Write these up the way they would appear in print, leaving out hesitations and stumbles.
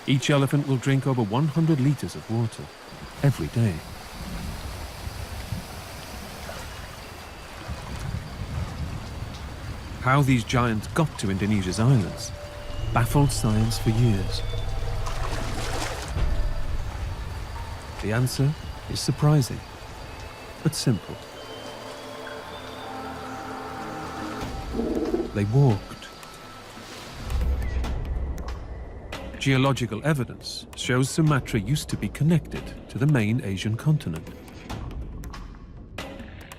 Each elephant will drink over 100 liters of water every day. How these giants got to Indonesia's islands baffled science for years. The answer is surprising, but simple. They walked. Geological evidence shows Sumatra used to be connected to the main Asian continent.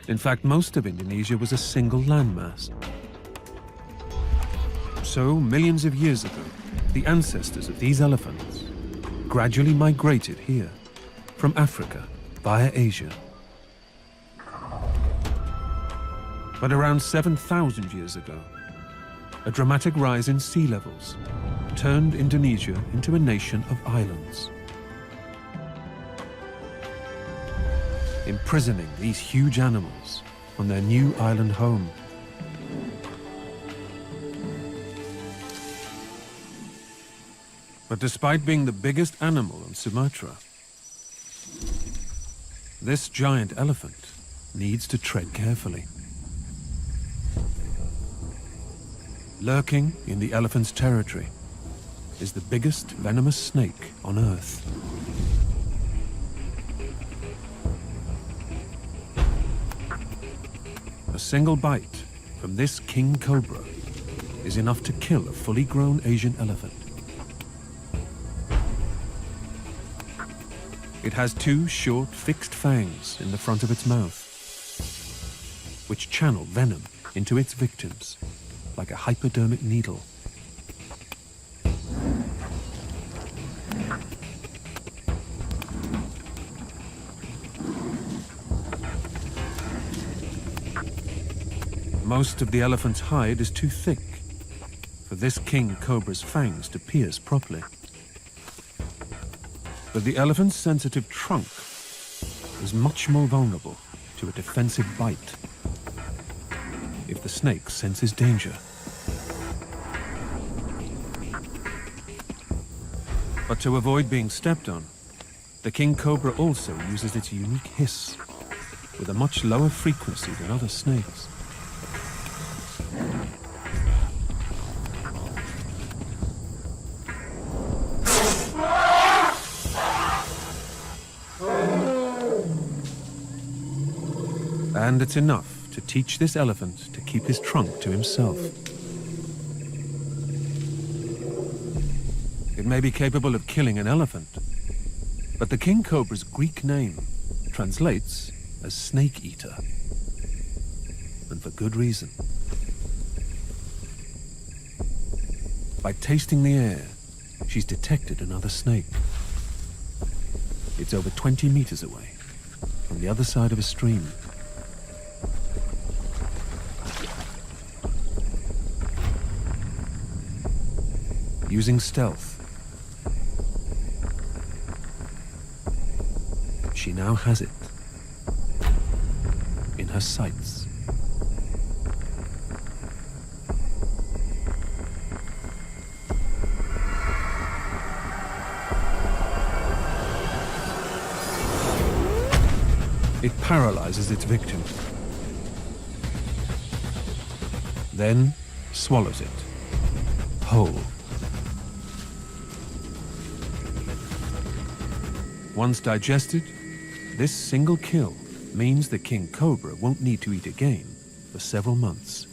In fact, most of Indonesia was a single landmass. So, millions of years ago, the ancestors of these elephants gradually migrated here from Africa via Asia. But around 7,000 years ago, a dramatic rise in sea levels turned Indonesia into a nation of islands. Imprisoning these huge animals on their new island home. But despite being the biggest animal on Sumatra, this giant elephant needs to tread carefully. Lurking in the elephant's territory is the biggest venomous snake on Earth. A single bite from this king cobra is enough to kill a fully grown Asian elephant. It has two short, fixed fangs in the front of its mouth, which channel venom into its victims like a hypodermic needle. Most of the elephant's hide is too thick for this king cobra's fangs to pierce properly. But the elephant's sensitive trunk is much more vulnerable to a defensive bite if the snake senses danger. But to avoid being stepped on, the king cobra also uses its unique hiss with a much lower frequency than other snakes. And it's enough to teach this elephant to keep his trunk to himself. It may be capable of killing an elephant, but the king cobra's Greek name translates as snake eater. And for good reason. By tasting the air, she's detected another snake. It's over 20 meters away, on the other side of a stream. Using stealth, she now has it in her sights. It paralyzes its victim, then swallows it whole. Once digested, this single kill means the king cobra won't need to eat again for several months.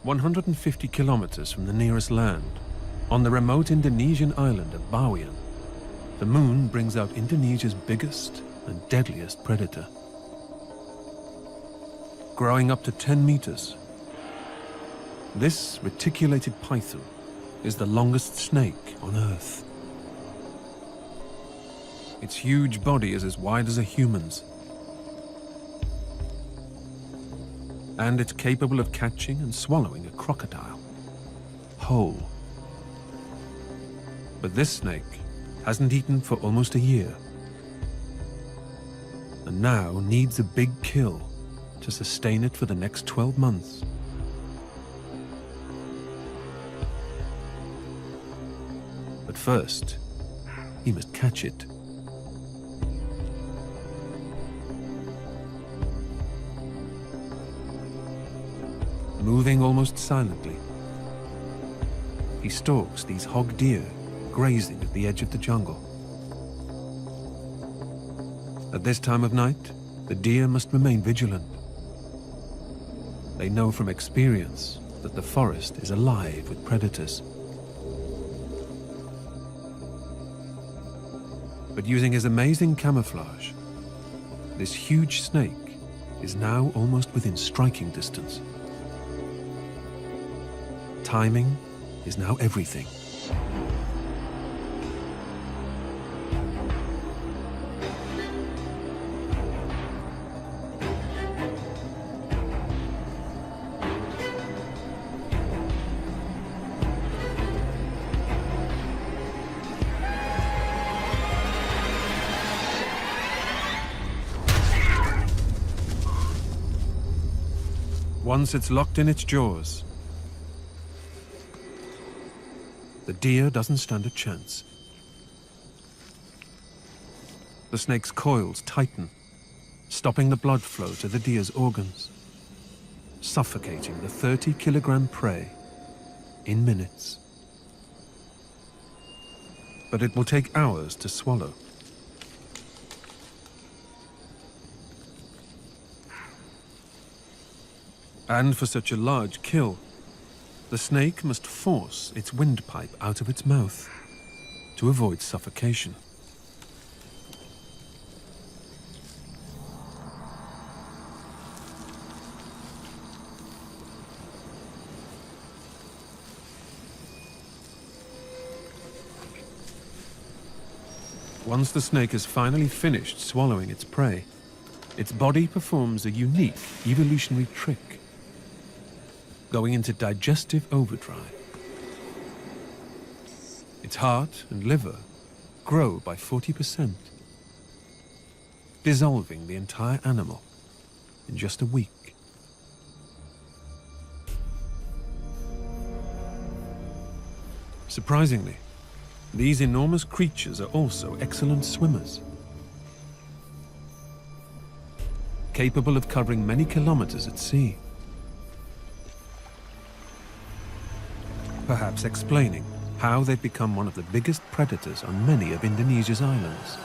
"150 kilometers from the nearest land, on the remote Indonesian island of Bawean, the moon brings out Indonesia's biggest and deadliest predator. Growing up to 10 meters, this reticulated python is the longest snake on Earth. Its huge body is as wide as a human's. And it's capable of catching and swallowing a crocodile whole. But this snake hasn't eaten for almost a year, and now needs a big kill to sustain it for the next 12 months. But first, he must catch it. Moving almost silently, he stalks these hog deer grazing at the edge of the jungle. At this time of night, the deer must remain vigilant. They know from experience that the forest is alive with predators. But using his amazing camouflage, this huge snake is now almost within striking distance. Timing is now everything. Once it's locked in its jaws, the deer doesn't stand a chance. The snake's coils tighten, stopping the blood flow to the deer's organs, suffocating the 30-kilogram prey in minutes. But it will take hours to swallow. And for such a large kill, the snake must force its windpipe out of its mouth to avoid suffocation. Once the snake has finally finished swallowing its prey, its body performs a unique evolutionary trick, going into digestive overdrive. Its heart and liver grow by 40%, dissolving the entire animal in just a week. Surprisingly, these enormous creatures are also excellent swimmers, capable of covering many kilometers at sea. Perhaps explaining how they've become one of the biggest predators on many of Indonesia's islands.